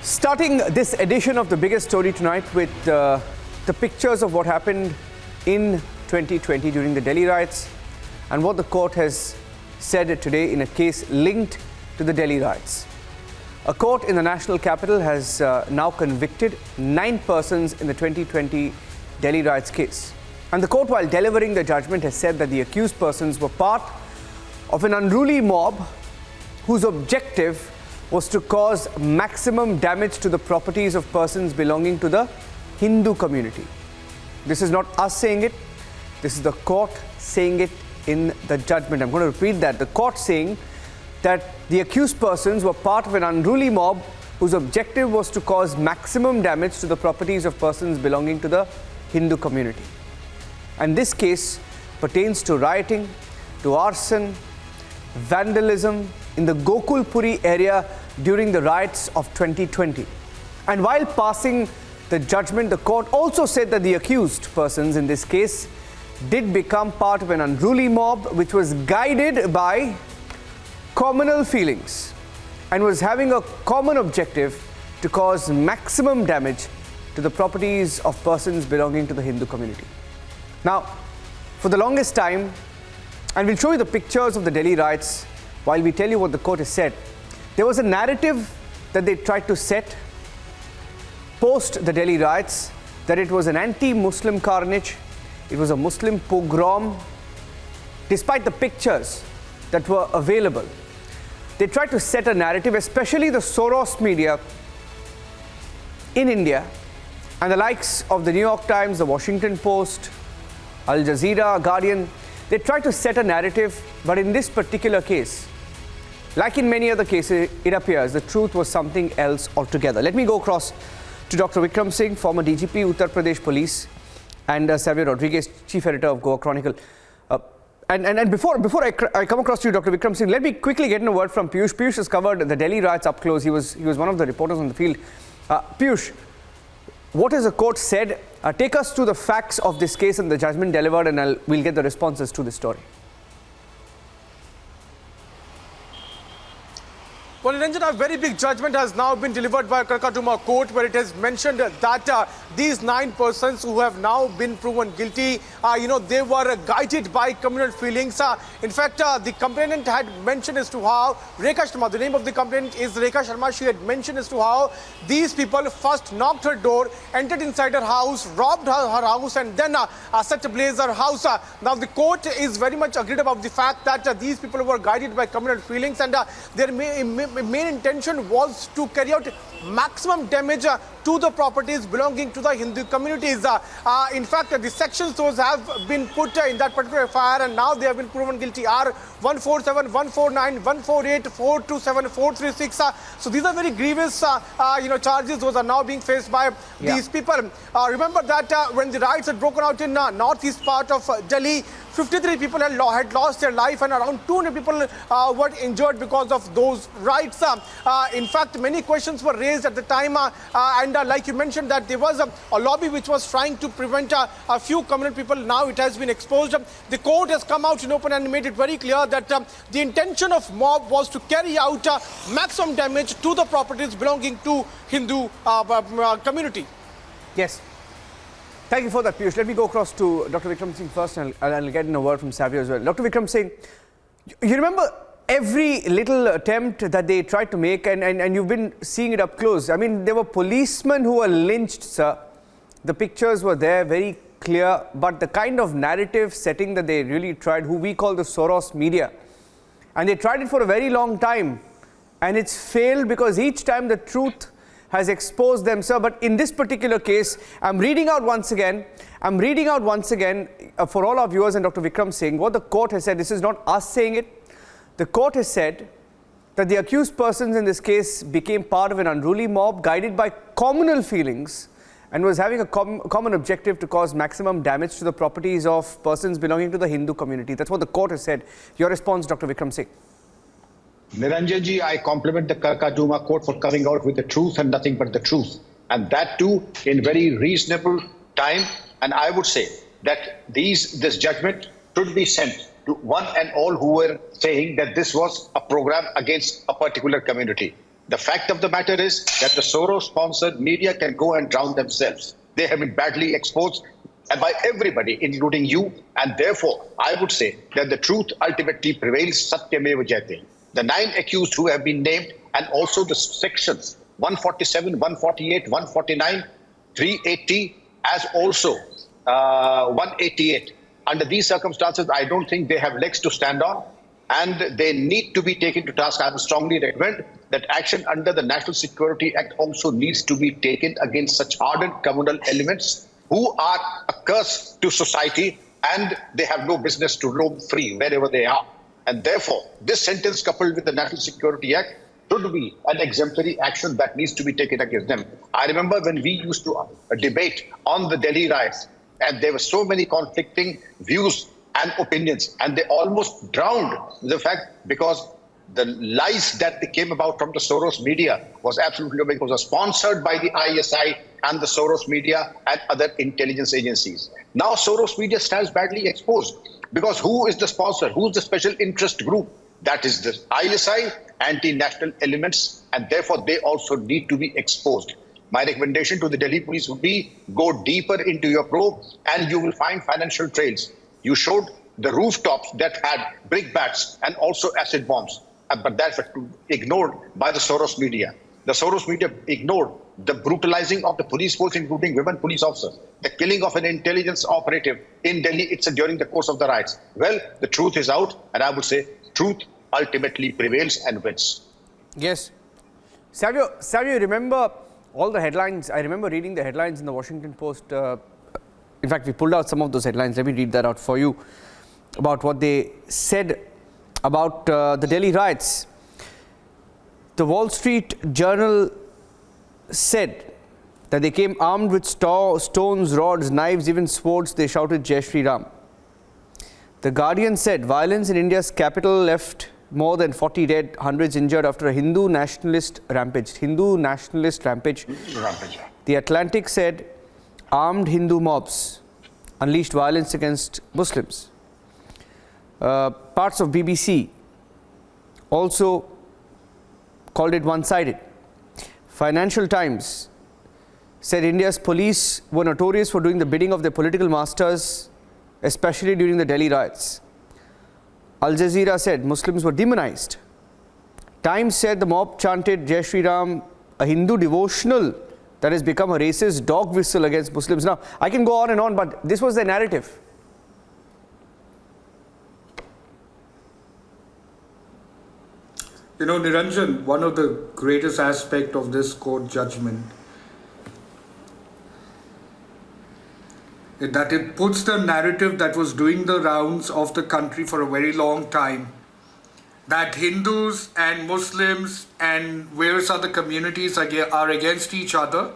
Starting this edition of the biggest story tonight with the pictures of what happened in 2020 during the Delhi riots and what the court has said today in a case linked to the Delhi riots. A court in the national capital has now convicted 9 persons in the 2020 Delhi riots case. And the court, while delivering the judgment, has said that the accused persons were part of an unruly mob whose objective was to cause maximum damage to the properties of persons belonging to the Hindu community. This is not us saying it, this is the court saying it in the judgment. I'm going to repeat that. The court saying that the accused persons were part of an unruly mob whose objective was to cause maximum damage to the properties of persons belonging to the Hindu community. And this case pertains to rioting, to arson, vandalism in the Gokulpuri area during the riots of 2020. And while passing the judgment, the court also said that the accused persons in this case did become part of an unruly mob which was guided by communal feelings and was having a common objective to cause maximum damage to the properties of persons belonging to the Hindu community. Now, for the longest time, and we'll show you the pictures of the Delhi riots while we tell you what the court has said, there was a narrative that they tried to set post the Delhi riots that it was an anti-Muslim carnage, it was a Muslim pogrom. Despite the pictures that were available, they tried to set a narrative, especially the Soros media in India and the likes of the New York Times, the Washington Post, Al Jazeera, Guardian. They tried to set a narrative, but in this particular case, like in many other cases, it appears the truth was something else altogether. Let me go across to Dr. Vikram Singh, former DGP, Uttar Pradesh Police, and Xavier Rodriguez, Chief Editor of Goa Chronicle. And before I come across to you, Dr. Vikram Singh, let me quickly get in a word from Piyush. Piyush has covered the Delhi riots up close. He was one of the reporters on the field. Piyush, what has the court said? Take us to the facts of this case and the judgment delivered, and we'll get the responses to this story. Well, Niranjan, a very big judgment has now been delivered by Karkatuma court, where it has mentioned that these 9 persons who have now been proven guilty, they were guided by communal feelings. In fact, the complainant had mentioned as to how Rekha Sharma, the name of the complainant is Rekha Sharma, she had mentioned as to how these people first knocked her door, entered inside her house, robbed her house, and then set ablaze her house. Now, the court is very much agreed about the fact that these people were guided by communal feelings, and their main intention was to carry out maximum damage to the properties belonging to the Hindu communities. In fact, the sections those have been put in that particular FIR, and now they have been proven guilty are 147, 149, 148, 427, 436. So these are very grievous charges. Those are now being faced by these people. Remember that when the riots had broken out in northeast part of Delhi, 53 people had lost their life and around 200 people were injured because of those riots. In fact, many questions were raised at the time, and like you mentioned, that there was a lobby which was trying to prevent a few communal people. Now it has been exposed. The court has come out in open and made it very clear that the intention of mob was to carry out maximum damage to the properties belonging to Hindu community. Yes. Thank you for that, Piyush. Let me go across to Dr. Vikram Singh first, and I'll get in a word from Xavier as well. Dr. Vikram Singh, you remember every little attempt that they tried to make, and you've been seeing it up close. I mean, there were policemen who were lynched, sir. The pictures were there, very clear, but the kind of narrative setting that they really tried, who we call the Soros media, and they tried it for a very long time, and it's failed because each time the truth has exposed them, sir. But in this particular case, I'm reading out once again for all our viewers and Dr. Vikram Singh, what the court has said. This is not us saying it. The court has said that the accused persons in this case became part of an unruly mob guided by communal feelings and was having a common objective to cause maximum damage to the properties of persons belonging to the Hindu community. That's what the court has said. Your response, Dr. Vikram Singh. Niranjan ji, I compliment the Karkatuma court for coming out with the truth and nothing but the truth. And that too in very reasonable time. And I would say that this judgment should be sent to one and all who were saying that this was a program against a particular community. The fact of the matter is that the Soros-sponsored media can go and drown themselves. They have been badly exposed by everybody, including you, and therefore, I would say that the truth ultimately prevails. Satyameva Jayate. The 9 accused who have been named, and also the sections 147, 148, 149, 380, as also 188. Under these circumstances, I don't think they have legs to stand on, and they need to be taken to task. I would strongly recommend that action under the National Security Act also needs to be taken against such hardened communal elements who are a curse to society, and they have no business to roam free wherever they are. And therefore, this sentence coupled with the National Security Act should be an exemplary action that needs to be taken against them. I remember when we used to debate on the Delhi riots, and there were so many conflicting views and opinions, and they almost drowned the fact, because the lies that they came about from the Soros media was absolutely, because it was sponsored by the ISI and the Soros media and other intelligence agencies. Now Soros media stands badly exposed, because who is the sponsor? Who is the special interest group? That is the ISI, anti-national elements, and therefore they also need to be exposed. My recommendation to the Delhi police would be, go deeper into your probe and you will find financial trails. You showed the rooftops that had brickbats and also acid bombs, but that's ignored by the Soros media. The Soros media ignored the brutalizing of the police force, including women police officers, the killing of an intelligence operative in Delhi during the course of the riots. Well, the truth is out, and I would say truth ultimately prevails and wins. Yes. Savio, remember all the headlines? I remember reading the headlines in the Washington Post. In fact, we pulled out some of those headlines. Let me read that out for you, about what they said about the Delhi riots. The Wall Street Journal said that they came armed with stones, rods, knives, even swords. They shouted Jai Shri Ram. The Guardian said violence in India's capital left more than 40 dead, hundreds injured after a Hindu nationalist rampage. The Atlantic said armed Hindu mobs unleashed violence against Muslims. Parts of BBC also called it one-sided. Financial Times said India's police were notorious for doing the bidding of their political masters, especially during the Delhi riots. Al Jazeera said Muslims were demonized. Times said the mob chanted Jai Shri Ram, a Hindu devotional that has become a racist dog whistle against Muslims. Now, I can go on and on, but this was the narrative. You know, Niranjan, one of the greatest aspects of this court judgment is that it puts the narrative that was doing the rounds of the country for a very long time, that Hindus and Muslims and various other communities are against each other,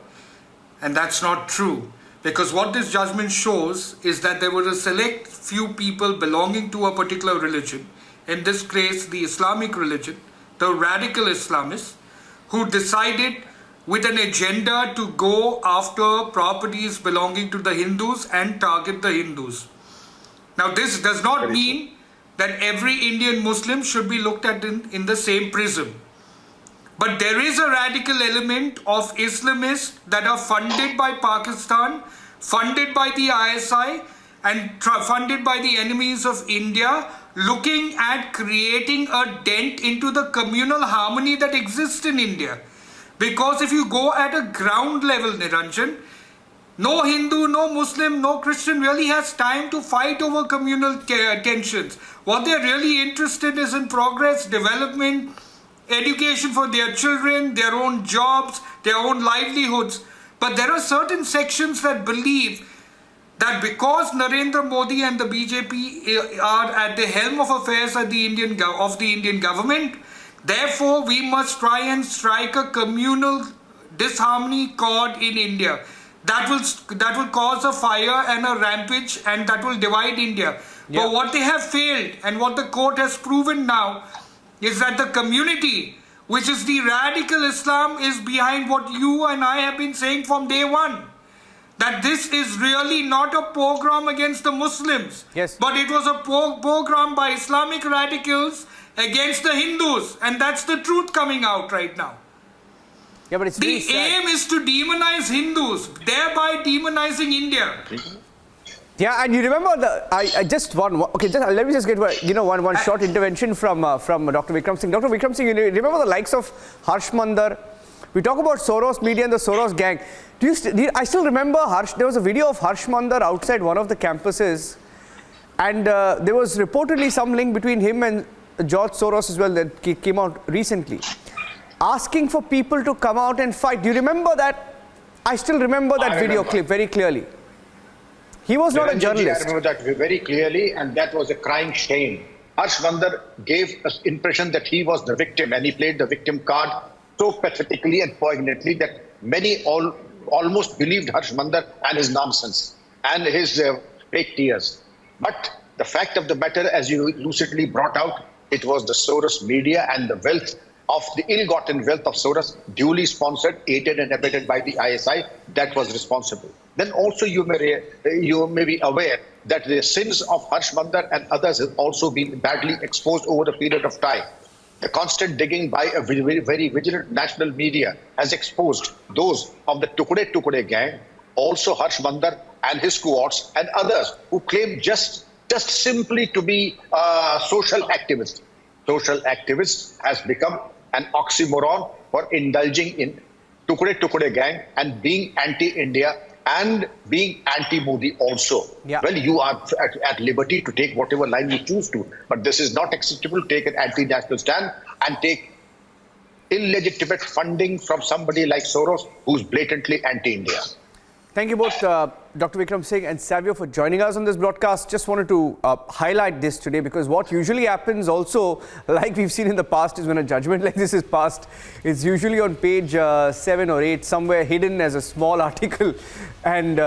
and that's not true. Because what this judgment shows is that there were a select few people belonging to a particular religion, in this case the Islamic religion, the radical Islamists, who decided with an agenda to go after properties belonging to the Hindus and target the Hindus. Now, this does not mean that every Indian Muslim should be looked at in the same prism. But there is a radical element of Islamists that are funded by Pakistan, funded by the ISI, and funded by the enemies of India, looking at creating a dent into the communal harmony that exists in India. Because if you go at a ground level, Niranjan, no Hindu, no Muslim, no Christian really has time to fight over communal tensions. What they're really interested is in progress, development, education for their children, their own jobs, their own livelihoods. But there are certain sections that believe that because Narendra Modi and the BJP are at the helm of affairs at the Indian government, therefore we must try and strike a communal disharmony chord in India. That will cause a fire and a rampage, and that will divide India. Yeah. But what they have failed, and what the court has proven now, is that the community, which is the radical Islam, is behind what you and I have been saying from day one. That this is really not a pogrom against the Muslims, yes, but it was a pogrom by Islamic radicals against the Hindus, and that's the truth coming out right now. Yeah, but it's The really sad. aim is to demonize Hindus, thereby demonizing India. Yeah, and you remember let me just get one short intervention from Dr. Vikram Singh. Dr. Vikram Singh, you remember the likes of Harsh Mandar? We talk about Soros media and the Soros gang. I still remember there was a video of Harsh Mandar outside one of the campuses, and there was reportedly some link between him and George Soros as well that came out recently, asking for people to come out and fight. Do you remember that? I still remember that video clip very clearly. He was not a journalist. I remember that very clearly, and that was a crying shame. Harsh Mandar gave us impression that he was the victim, and he played the victim card so pathetically and poignantly that many almost believed Harsh Mandar and his nonsense and his fake tears. But the fact of the matter, as you lucidly brought out, it was the Soros media and the wealth of the ill-gotten wealth of Soros, duly sponsored, aided and abetted by the ISI, that was responsible. Then also you may be aware that the sins of Harsh Mandar and others have also been badly exposed over a period of time. The constant digging by a very vigilant national media has exposed those of the Tukde gang, also Harsh Mandar and his cohorts and others who claim just simply to be social activists. Social activists has become an oxymoron for indulging in Tukde gang and being anti-India and being anti-Modi also. Yeah. Well, you are at liberty to take whatever line you choose to, but this is not acceptable to take an anti-national stand and take illegitimate funding from somebody like Soros, who's blatantly anti-India. Thank you both, Dr. Vikram Singh and Savio, for joining us on this broadcast. Just wanted to highlight this today because what usually happens also, like we've seen in the past, is when a judgment like this is passed, it's usually on page 7 or 8, somewhere hidden as a small article. And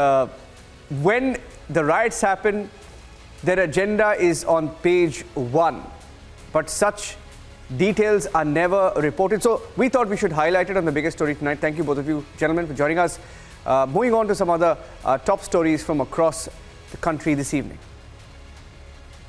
when the riots happen, their agenda is on page 1. But such details are never reported. So we thought we should highlight it on the biggest story tonight. Thank you, both of you gentlemen, for joining us. Moving on to some other top stories from across the country this evening.